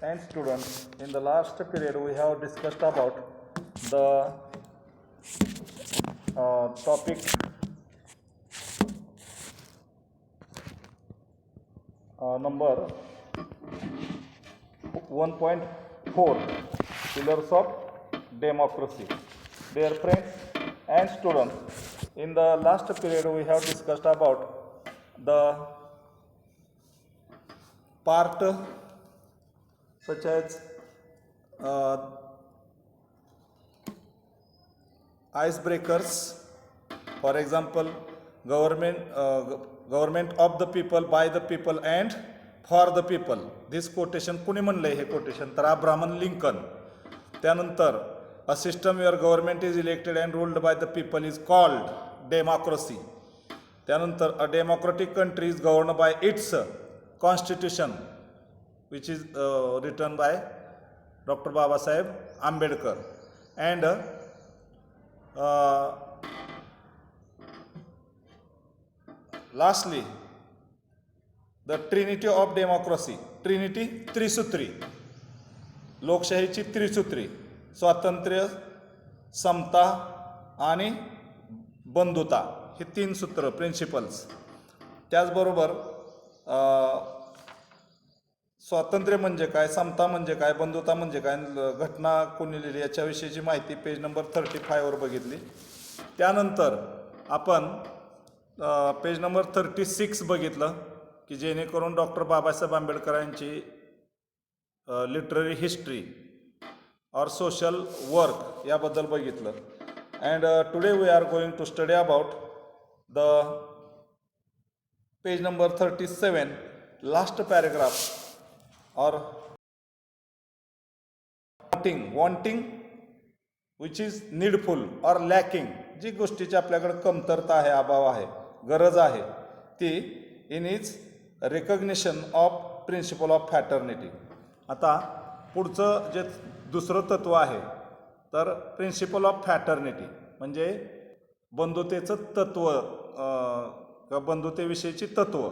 and students, in the last period we have discussed about the topic number 1.4, Pillars of Democracy. Dear friends and students, in the last period we have discussed about the part such as icebreakers, for example, government of the people, by the people and for the people. This quotation कुणी म्हणलंय हे quotation? तर Abraham Lincoln. त्यानंतर a system where government is elected and ruled by the people is called democracy. त्यानंतर a democratic country is governed by its constitution, which is written by Dr. Babasaheb Ambedkar. And lastly, the trinity of democracy. Trinity, त्रिसूत्री. लोकशाहीची त्रिसूत्री: स्वातंत्र्य, समता आणि बंधुता. हे तीन सूत्र, प्रिन्सिपल्स. त्याचबरोबर स्वातंत्र्य म्हणजे काय, समता म्हणजे काय, बंधुता म्हणजे काय, घटना कोणी लिहिली याच्याविषयीची माहिती पेज नंबर 35 वर बघितली. त्यानंतर आपण पेज नंबर 36 बघितलं की जेणेकरून डॉक्टर बाबासाहेब आंबेडकर यांची लिटररी हिस्ट्री और सोशल वर्क याबद्दल बघितलं. And today we are going to study about the page number 37, last paragraph, और wanting which is needful or lacking. जी गोष्टीची आपल्याकडे कमतरता आहे, अभाव आहे, गरज आहे, ती in is recognition of principle of fraternity. आता पुढचं जे दुसरं तत्व आहे तर प्रिन्सिपल ऑफ फॅटर्निटी म्हणजे बंधुतेचं तत्व, बंधुतेविषयीची तत्व.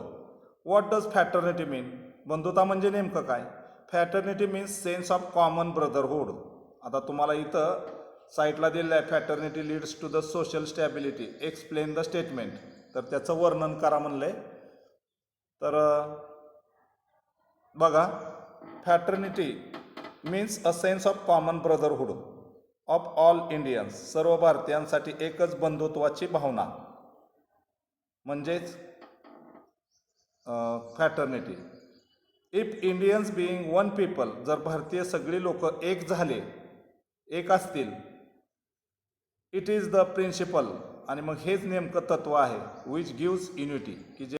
What does fraternity mean? बंधुता म्हणजे नेमकं काय? Fraternity means sense of common brotherhood. आता तुम्हाला इथं साईटला दिलेलं आहे, fraternity leads to the social stability, explain the statement. तर त्याचं वर्णन करा म्हणलंय. तर बघा, fraternity means a sense of common brotherhood of all Indians. सर्व भारतीयांसाठी एकच बंधुत्वाची भावना म्हणजेच fraternity. If Indians being one people, जर भारतीय सगळी लोक एक झाले, एक असतील, इट इज द प्रिन्सिपल, आणि मग हेच नेमकं तत्व आहे, विच गिव्स युनिटी, की जे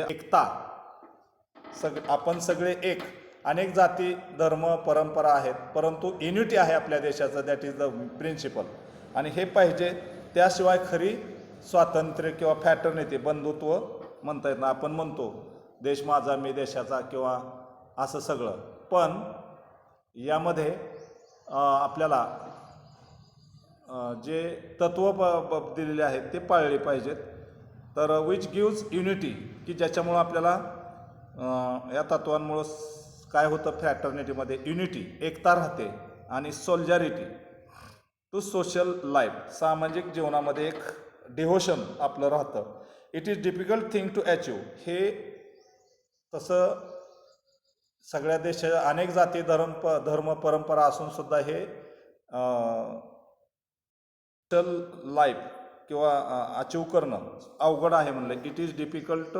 एकता. आपण सगळे एक, अनेक जाती, धर्म, परंपरा आहेत, परंतु युनिटी आहे आपल्या देशाचं, दॅट इज द प्रिन्सिपल. आणि हे पाहिजे, त्याशिवाय खरी स्वातंत्र्य किंवा फॅटर्निटी, बंधुत्व म्हणता येत ना. आपण म्हणतो देश माझा मी देशाचा किंवा असं सगळं, पण यामध्ये आपल्याला जे तत्व दिलेले आहेत ते पाळले पाहिजेत. तर विच गिव्स युनिटी, की ज्याच्यामुळं आपल्याला या तत्वांमुळं काय होतं, फॅटर्निटीमध्ये युनिटी, एकता राहते, आणि सोल्जॅरिटी टू सोशल लाईफ, सामाजिक जीवनामध्ये एक डिव्होशन आपलं राहतं. It is difficult thing to achieve. हे तसं सगळ्या देशात अनेक जाती, धर्म, परंपरा असून सुद्धा हे सोशल लाईफ किंवा अचीव करणं अवघड आहे म्हणलं. It is difficult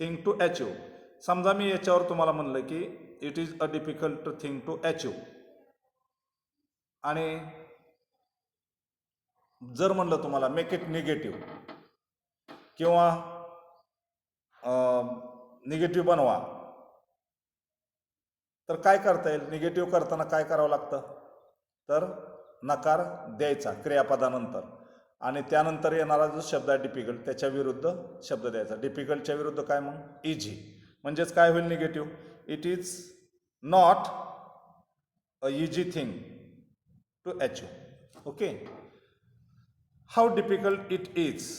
thing to achieve. समजा मी याच्यावर तुम्हाला म्हणलं की it is a difficult thing to achieve, आणि जर म्हणलं तुम्हाला मेक इट निगेटिव्ह किंवा निगेटिव्ह बनवा, तर काय करता येईल? निगेटिव्ह करताना काय करावं लागतं? तर नकार द्यायचा क्रियापदानंतर, आणि त्यानंतर येणारा जो शब्द आहे डिफिकल्ट, त्याच्या विरुद्ध शब्द द्यायचा. डिफिकल्टच्या विरुद्ध काय मग? इझी. म्हणजेच काय होईल negative? It is not a easy thing to achieve. Okay. How difficult it is.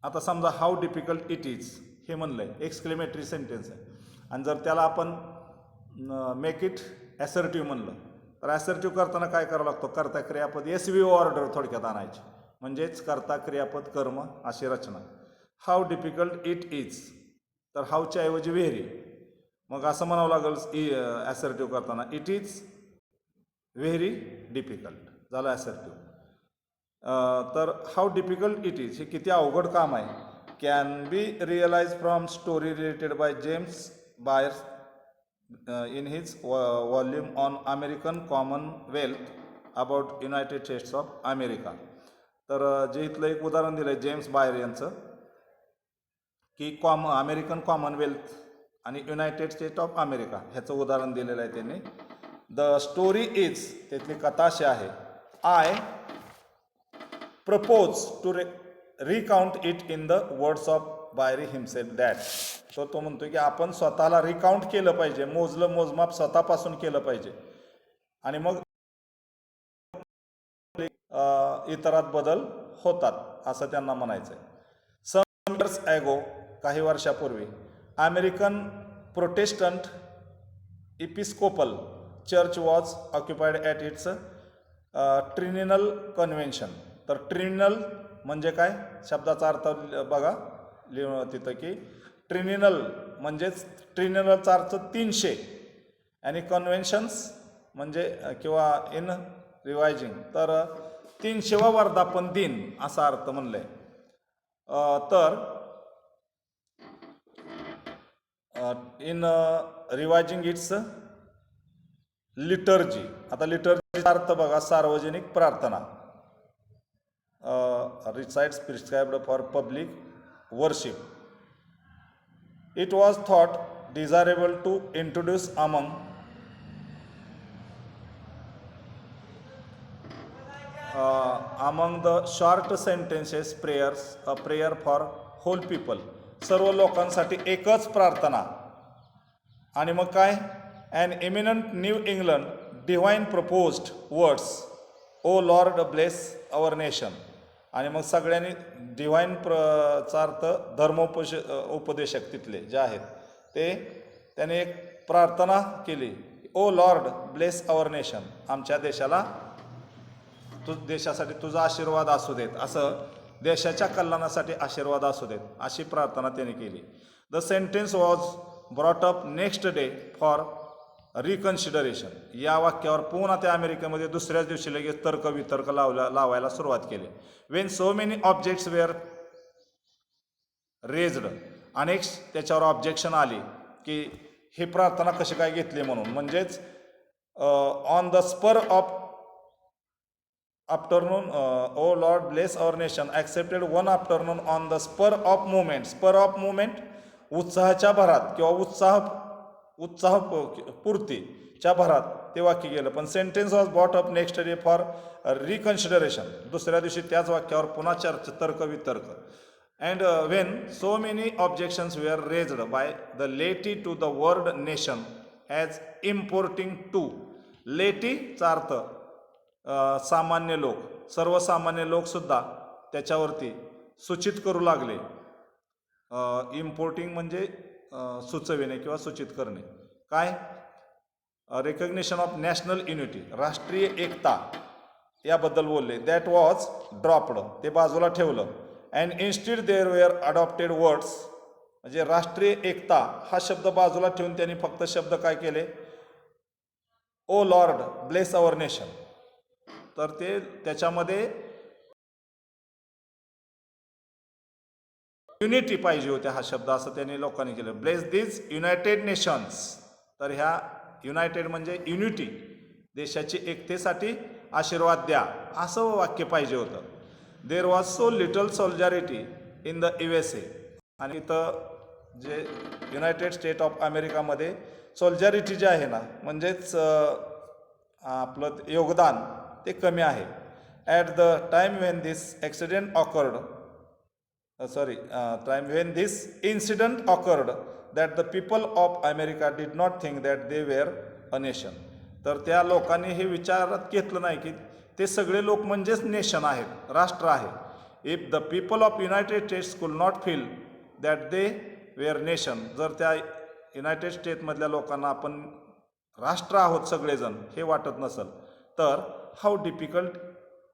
आता समजा हाऊ डिफिकल्ट इट इज हे म्हणलंय, एक्सक्लेमेटरी सेंटेन्स आहे, आणि जर त्याला आपण मेक इट ॲसर्टिव्ह म्हणलं तर ॲसर्टिव्ह करताना काय करावं लागतो, कर्ता क्रियापद SVO ऑर्डर थोडक्यात आणायची, म्हणजेच कर्ता क्रियापद कर्म अशी रचना. हाऊ डिफिकल्ट इट इज, तर हाऊच्या ऐवजी व्हेरी, मग असं म्हणावं लागेल ॲसर्टिव्ह करताना इट इज व्हेरी डिफिकल्ट, झालं ॲसर्टिव्ह. तर हाऊ डिफिकल्ट इट इज हे किती अवघड काम आहे. Can be realise from story related by James Byers in his volume on American Commonwealth about United States of America. तर जे इथलं एक उदाहरण दिलं आहे जेम्स बायर यांचं की अमेरिकन कॉमनवेल्थ आणि युनायटेड स्टेट ऑफ अमेरिका ह्याचं उदाहरण दिलेलं आहे त्यांनी. द स्टोरी इज, त्यातली कथा अशी आहे, I propose to recount it in the words of Bryce himself that. तो म्हणतोय की आपण स्वतःला रिकाउंट केलं पाहिजे, मोजमाप स्वतःपासून केलं पाहिजे आणि मग इतरात बदल होतात असं त्यांना म्हणायचंय. सम इयर्स ॲगो, काही वर्षापूर्वी, American Protestant Episcopal Church was occupied at its triennial convention. तर ट्रिनिनल म्हणजे काय, शब्दाचा अर्थ बघा तिथं की ट्रिनिनल म्हणजेच ट्रिनिनलचा अर्थ 300 आणि कन्व्हेन्शन्स म्हणजे किंवा इन रिवायजिंग, तर 300वा वर्धापन दिन असा अर्थ म्हणलंय. तर इन रिवायजिंग इट्स लिटर्जी. आता लिटर्जीचा अर्थ बघा सार्वजनिक प्रार्थना, recites prescribed for public worship. It was thought desirable to introduce among the short sentences prayers, a prayer for whole people. सर्व लोकांसाठी एकच प्रार्थना. आणि मग काय, an eminent New England divine proposed words, O Lord bless our nation. आणि मग सगळ्यांनी डिव्हाइन चा अर्थ उपदेशक तिथले जे आहेत ते त्याने एक प्रार्थना केली, ओ लॉर्ड ब्लेस आवर नेशन, आमच्या देशाला देशासाठी तुझा आशीर्वाद असू देत, असं देशाच्या कल्याणासाठी आशीर्वाद असू देत अशी प्रार्थना त्याने केली. The sentence was brought up next day for reconsideration. या वाक्यावर पुन्हा त्या अमेरिकेमध्ये दुसऱ्याच दिवशी लगेच तर्क लावायला सुरुवात केली. When so many objects were raised, अनेक त्याच्यावर ऑब्जेक्शन आली की ही प्रार्थना कशी काय घेतली म्हणून. म्हणजेच on the spur of afternoon O Lord bless our nation accepted one afternoon on the spur of movement. Spur of movement उत्साहाच्या भरात किंवा उत्साहपूर्तीच्या भरात ते वाक्य गेलं. पण sentence was bought up next day for reconsideration, दुसऱ्या दिवशी त्याच वाक्यावर पुन्हा तर्क. And when so many objections were raised by the laity to the word nation as importing too. लेटीचा अर्थ सामान्य लोक, सर्वसामान्य लोकसुद्धा त्याच्यावरती सूचित करू लागले. इम्पोर्टिंग म्हणजे सुचविणे किंवा सूचित करणे. काय, रेकग्निशन ऑफ नॅशनल युनिटी, राष्ट्रीय एकता याबद्दल बोलले. दॅट वॉज ड्रॉप्ड, ते बाजूला ठेवलं. And instead there were adopted words, म्हणजे राष्ट्रीय एकता हा शब्द बाजूला ठेवून त्यांनी फक्त शब्द काय केले, ओ लॉर्ड ब्लेस आवर नेशन. तर ते त्याच्यामध्ये युनिटी पाहिजे होते हा शब्द, असं त्यांनी लोकांनी केलं. ब्लेस दिस युनायटेड नेशन्स, तर ह्या युनायटेड म्हणजे युनिटी, देशाची एकतेसाठी आशीर्वाद द्या असं वाक्य पाहिजे होतं. There was so little solidarity in the USA, आणि इथं जे युनायटेड स्टेट ऑफ अमेरिकामध्ये सोल्जॅरिटी जे आहे ना, म्हणजेच आपलं योगदान ते कमी आहे. At the time when this accident occurred when this incident occurred that the people of America did not think that they were a nation. तर त्या लोकांनी हे विचारात घेतलं नाही की ते सगळे लोक म्हणजेच नेशन आहेत, राष्ट्र आहे. If the people of United States could not feel that they were nation, जर त्या युनायटेड स्टेटमधल्या लोकांना आपण राष्ट्र आहोत सगळेजण हे वाटत नसेल तर how difficult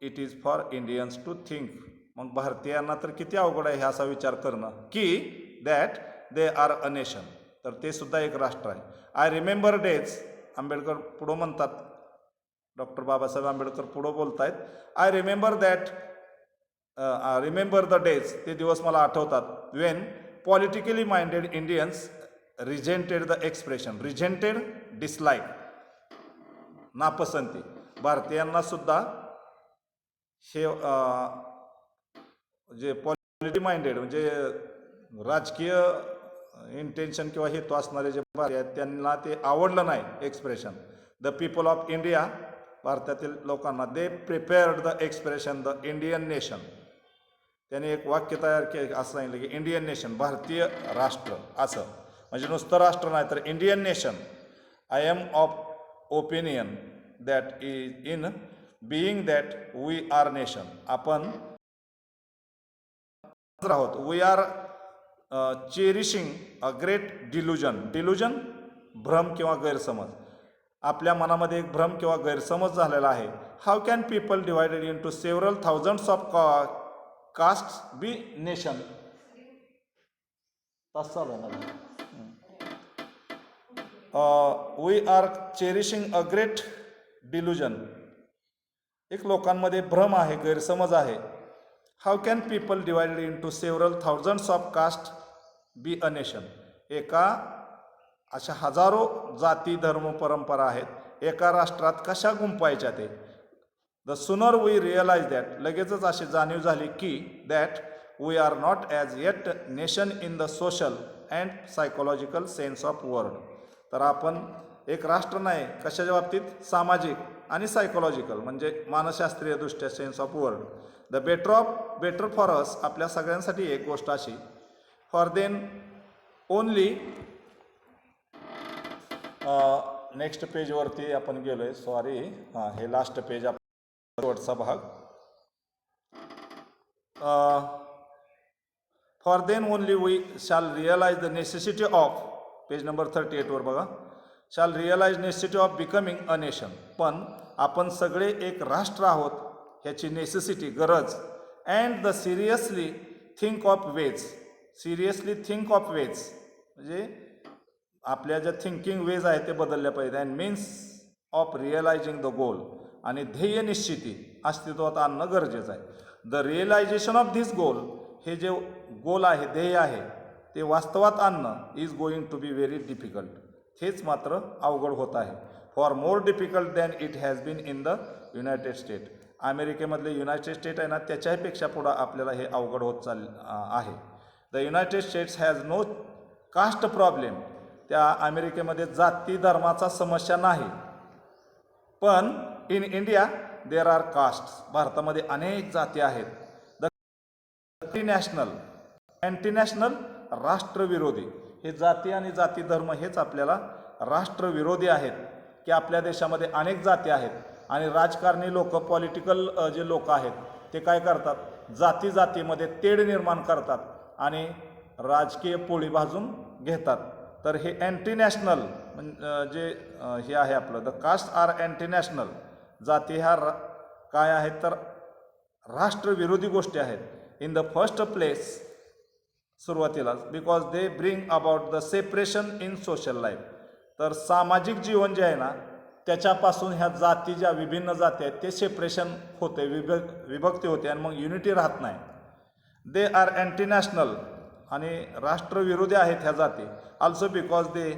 it is for Indians to think. मग भारतीयांना तर किती अवघड आहे हे असा विचार करणं की that they are a nation, तर ते सुद्धा एक राष्ट्र आहे. आय रिमेंबर डेज, आंबेडकर पुढं म्हणतात, डॉक्टर बाबासाहेब आंबेडकर पुढं बोलतायत, I remember that remember the days, ते दिवस मला आठवतात, Wien politically minded Indians resented the expression, resented dislike, नापसंती. भारतीयांना सुद्धा हे जे पॉलिटिकली माइंडेड म्हणजे राजकीय इंटेन्शन किंवा हेतू असणारे जे भारतीय आहेत त्यांना ते आवडलं नाही expression. The people of India, भारतातील लोकांना, they prepared the expression the Indian nation. त्यांनी एक वाक्य तयार केलं, असं सांगितलं की इंडियन नेशन, भारतीय राष्ट्र, असं म्हणजे नुसतं राष्ट्र नाही तर Indian nation. I am of opinion that is in being that we are nation, आपण आहोत. We are cherishing a great delusion, delusion भ्रम किंवा गैरसमज, आपल्या मनामध्ये एक भ्रम किंवा गैरसमज झालेला आहे. How can people divided into several thousands of caste be nation. तास चालू आहे ना. We are cherishing a great delusion, एक लोकांमध्ये भ्रम आहे, गैरसमज आहे. How can people divided into several thousands of caste be a nation, एका अशा हजारो जाती धर्म परंपरा आहेत एका राष्ट्रात कशा गुंपायच्या ते. द सुनर वी रिअलाइज दॅट, लगेचच अशी जाणीव झाली की that we are not as yet nation in the social and psychological sense of word, तर आपण एक राष्ट्र नाही कशाच्या बाबतीत, सामाजिक आणि सायकोलॉजिकल म्हणजे मानसशास्त्रीय दृष्ट्या sense of word. The better for us, आपल्या सगळ्यांसाठी एक गोष्ट अशी, फॉर देन ओनली, नेक्स्ट पेजवरती आपण गेलो आहे, सॉरी, हां हे लास्ट पेज आपण शेवटचा भाग. For then only we shall realise the necessity of, page number 38 वर बघा, shall realise necessity of becoming a nation, पण आपण सगळे एक राष्ट्र आहोत ह्याची नेसेसिटी, गरज. And the seriously think of ways, seriously think of ways म्हणजे आपल्या ज्या थिंकिंग वेज आहेत ते बदलल्या पाहिजे. And means of realising the goal, आणि ध्येय निश्चिती अस्तित्वात आणणं गरजेचं आहे. द रिअलायझेशन ऑफ धिस गोल, हे जे गोल आहे, ध्येय आहे, ते वास्तवात आणणं is going to be very difficult, हेच मात्र अवघड होत आहे. For more difficult than it has been in the United State, अमेरिकेमधले युनायटेड स्टेट आहे ना त्याच्यापेक्षा पुढं आपल्याला हे अवघड होत आहे. The United States has no caste problem, त्या अमेरिकेमध्ये जाती धर्माचा समस्या नाही. पण in India there are caste, भारतामध्ये अनेक जाती आहेत. द अँटी नॅशनल, राष्ट्रविरोधी, हे जाती आणि जाती धर्म हेच आपल्याला राष्ट्रविरोधी आहेत की आपल्या देशामध्ये अनेक जाती आहेत आणि राजकारणी लोक, पॉलिटिकल जे लोक आहेत ते काय करतात, जाती जातीमध्ये तेढ निर्माण करतात आणि राजकीय पोळी भाजून घेतात. तर हे अँटी नॅशनल जे हे आहे आपलं, the caste are anti national, जाती ह्या काय आहेत तर राष्ट्रविरोधी गोष्टी आहेत. इन द फर्स्ट प्लेस, सुरुवातीला, because they bring about the separation in social life, तर सामाजिक जीवन जे आहे ना त्याच्यापासून ह्या जाती, ज्या विभिन्न जाती आहेत ते सेपरेशन होते, विभक्ती होते आणि मग युनिटी राहत नाही. दे आर अँटी नॅशनल, आणि राष्ट्रविरोधी आहेत ह्या जाती. ऑल्सो बिकॉज दे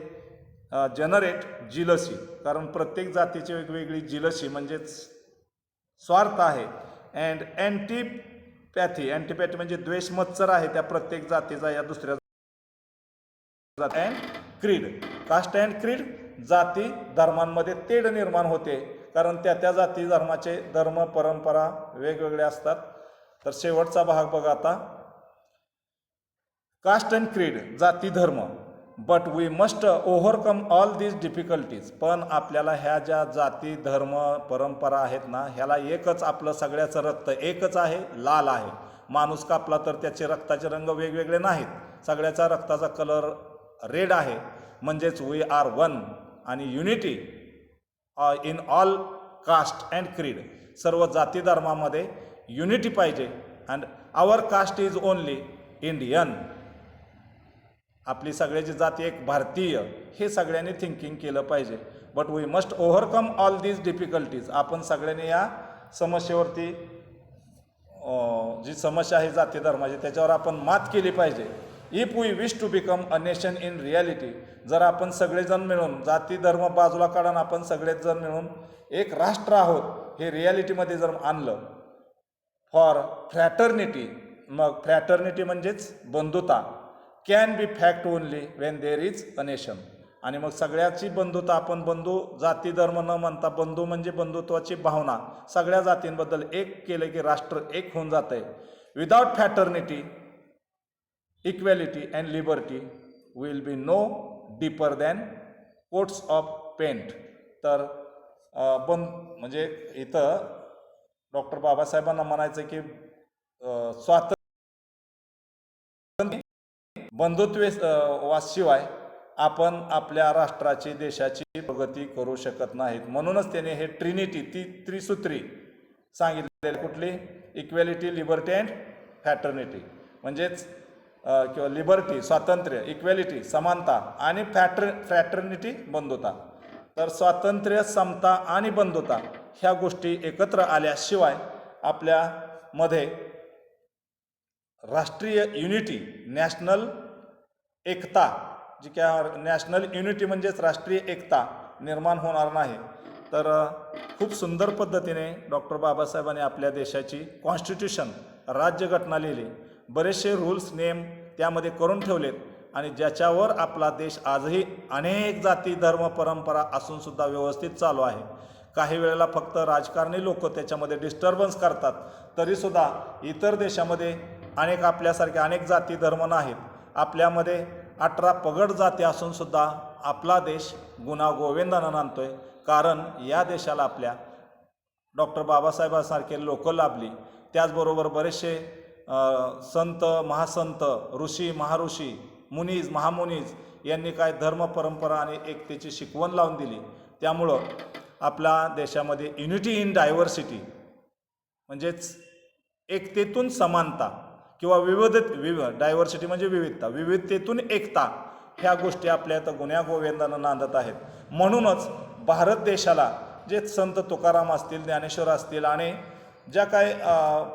जनरेट जिलसी, कारण प्रत्येक जातीची वेगवेगळी जिलसी म्हणजेच स्वार्थ आहे. अँड अँटीपॅथी म्हणजे द्वेष मत्सर आहे त्या प्रत्येक जातीचा या दुसऱ्या. अँड क्रीड, कास्ट अँड क्रीड, जाती धर्मांमध्ये तेढ निर्माण होते कारण त्या जाती धर्माचे धर्म परंपरा वेगवेगळे असतात. तर शेवटचा भाग बघा आता, कास्ट अँड क्रीड, जाती धर्म. But we must overcome all these difficulties, पण आपल्याला ह्या ज्या जाती धर्म परंपरा आहेत ना ह्याला एकच, आपलं सगळ्याचं रक्त एकच आहे, लाल आहे. माणूस कापला तर त्याचे रक्ताचे रंग वेगवेगळे नाहीत, सगळ्याचा रक्ताचा कलर रेड आहे, म्हणजेच वी आर वन. आणि unity in all caste and creed, सर्व जाती धर्मामध्ये युनिटी पाहिजे. And our caste is only Indian, आपली सगळ्याची जाती एक भारतीय, हे सगळ्यांनी थिंकिंग केलं पाहिजे. But we must overcome all these difficulties. आपण सगळ्यांनी या समस्येवरती जी समस्या आहे जाती धर्माची त्याच्यावर आपण मात केली पाहिजे. If we wish to become a nation in reality, जर आपण सगळेजण मिळून जाती धर्म बाजूला काढून आपण सगळेच जण मिळून एक राष्ट्र आहोत हे रियालिटीमध्ये जर आणलं, फॉर फ्रॅटर्निटी, मग फ्रॅटर्निटी म्हणजेच बंधुता, can be fact only Wien there is a nation. आणि मग सगळ्याची बंधुता, आपण बंधू जाती धर्म न म्हणता बंधू म्हणजे बंधुत्वाची भावना, सगळ्या जातींबद्दल एक केलं की राष्ट्र एक होऊन जात आहे. Without fraternity, equality and liberty will be no deeper than coats of paint. तर म्हणजे इथं डॉक्टर बाबासाहेबांना म्हणायचं की स्वातंत्र्य बंधुत्वाशिवाय आपण आपल्या राष्ट्राची देशाची प्रगती करू शकत नाहीत. म्हणूनच त्याने हे ट्रिनिटी, ती त्रिसूत्री सांगितलेली, कुठली? Equality, liberty and fraternity. म्हणजेच किंवा लिबर्टी स्वातंत्र्य, इक्वॅलिटी समानता आणि फ्रॅटर्निटी बंधुता. तर स्वातंत्र्य, समता आणि बंधुता ह्या गोष्टी एकत्र आल्याशिवाय आपल्यामध्ये राष्ट्रीय युनिटी, नॅशनल एकता, जी काय नॅशनल युनिटी म्हणजेच राष्ट्रीय एकता निर्माण होणार नाही. तर खूप सुंदर पद्धतीने डॉक्टर बाबासाहेबांनी आपल्या देशाची कॉन्स्टिट्यूशन, राज्यघटना लिहिली. बरेचसे रूल्स, नेम त्यामध्ये करून ठेवलेत आणि ज्याच्यावर आपला देश आजही अनेक जाती धर्म परंपरा असूनसुद्धा व्यवस्थित चालू आहे. काही वेळेला फक्त राजकारणी लोक त्याच्यामध्ये डिस्टर्बन्स करतात, तरीसुद्धा इतर देशामध्ये अनेक आपल्यासारख्या अनेक जाती धर्म नाहीत. आपल्यामध्ये 18 पगड जाती असूनसुद्धा आपला देश गुण्यागोविंदानं नांदतोय. कारण या देशाला आपल्या डॉक्टर बाबासाहेबांसारखे लोक लाभली. त्याचबरोबर बरेचसे संत, महासंत, ऋषी, महाऋषी, मुनीज, महामुनीज यांनी काय धर्म परंपरा आणि एकतेची शिकवण लावून दिली. त्यामुळं आपल्या देशामध्ये युनिटी इन डायव्हर्सिटी म्हणजेच एकतेतून समानता किंवा डायव्हर्सिटी म्हणजे विविधता, विविधतेतून एकता, ह्या गोष्टी आपल्या इथं गुण्यागोविंदानं नांदत आहेत. म्हणूनच भारत देशाला जे संत तुकाराम असतील, ज्ञानेश्वर असतील आणि ज्या काय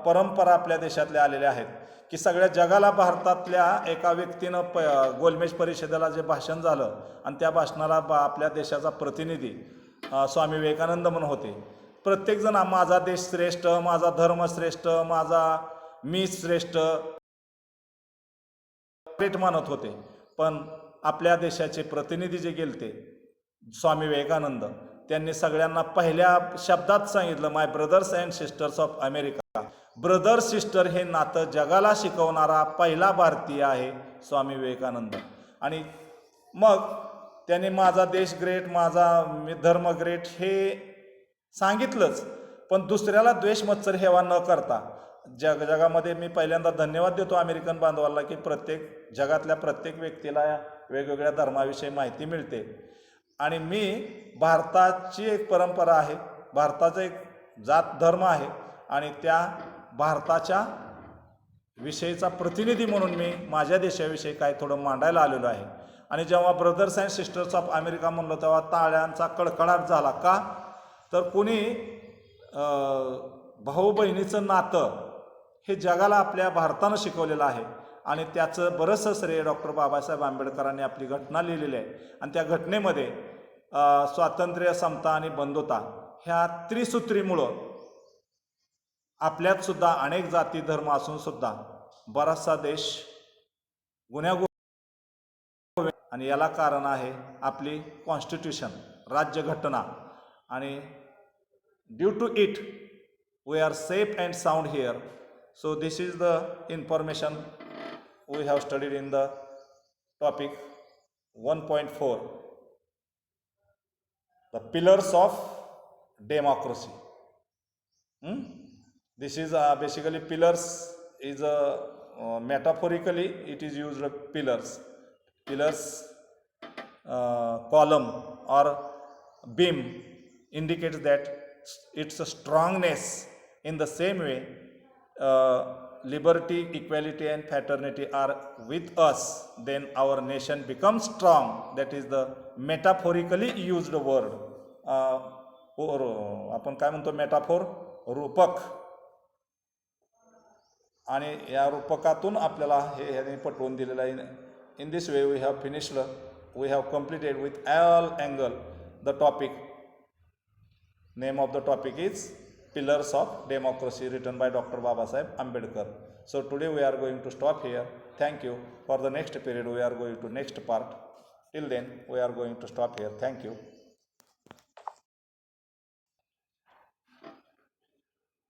परंपरा आपल्या देशातल्या आलेल्या आहेत की सगळ्या जगाला भारतातल्या एका व्यक्तीनं गोलमेज परिषदेला जे भाषण झालं आणि त्या भाषणाला आपल्या देशाचा प्रतिनिधी स्वामी विवेकानंद म्हणून होते. प्रत्येकजण माझा देश श्रेष्ठ, माझा धर्म श्रेष्ठ, माझा मी श्रेष्ठ मानत होते. पण आपल्या देशाचे प्रतिनिधी जे गेलते स्वामी विवेकानंद, त्यांनी सगळ्यांना पहिल्या शब्दात सांगितलं, my brothers and sisters of America. Brother sister हे नातं जगाला शिकवणारा पहिला भारतीय आहे स्वामी विवेकानंद. आणि मग त्यांनी माझा देश ग्रेट, माझा धर्म ग्रेट हे सांगितलंच, पण दुसऱ्याला द्वेष मत्सर हेवा न करता जगामध्ये मी पहिल्यांदा धन्यवाद देतो अमेरिकन बांधवाला की जगातल्या प्रत्येक व्यक्तीला वेगवेगळ्या धर्माविषयी माहिती मिळते. आणि मी भारताची एक परंपरा आहे, भारताचा एक जात धर्म आहे आणि त्या भारताच्या विषयीचा प्रतिनिधी म्हणून मी माझ्या देशाविषयी काय थोडं मांडायला आलेलो आहे. आणि जेव्हा brothers and sisters of America म्हणलं तेव्हा टाळ्यांचा कडकडाट झाला. का तर कोणी भाऊ बहिणीचं नातं हे जगाला आपल्या भारतानं शिकवलेलं आहे आणि त्याचं बरंचसं श्रेय डॉक्टर बाबासाहेब आंबेडकरांनी आपली घटना लिहिलेली आहे. आणि त्या घटनेमध्ये स्वातंत्र्य, समता आणि बंधुता ह्या त्रिसूत्रीमुळं आपल्यात सुद्धा अनेक जाती धर्म असूनसुद्धा बराचसा देश आणि याला कारण आहे आपली कॉन्स्टिट्यूशन, राज्यघटना. आणि due to it we are safe and sound here. So this is the information we have studied in the topic 1.4, the pillars of democracy. This is basically pillars is metaphorically it is used pillars, column or beam indicates that its strongness. In the same way, liberty, equality, and fraternity are with us, then our nation becomes strong. That is the metaphorically used word. आपण काय म्हणतो metaphor, रूपक. आणि या रूपकातून आपल्याला हे ह्याने पटवून दिलेलं आहे. In this way we have finished, we have completed with all angle the topic. Name of the topic is Pillars of Democracy, written by Dr. Babasaheb Ambedkar. So today we are going to stop here. Thank you. For the next period we are going to next part. Till then we are going to stop here. Thank you.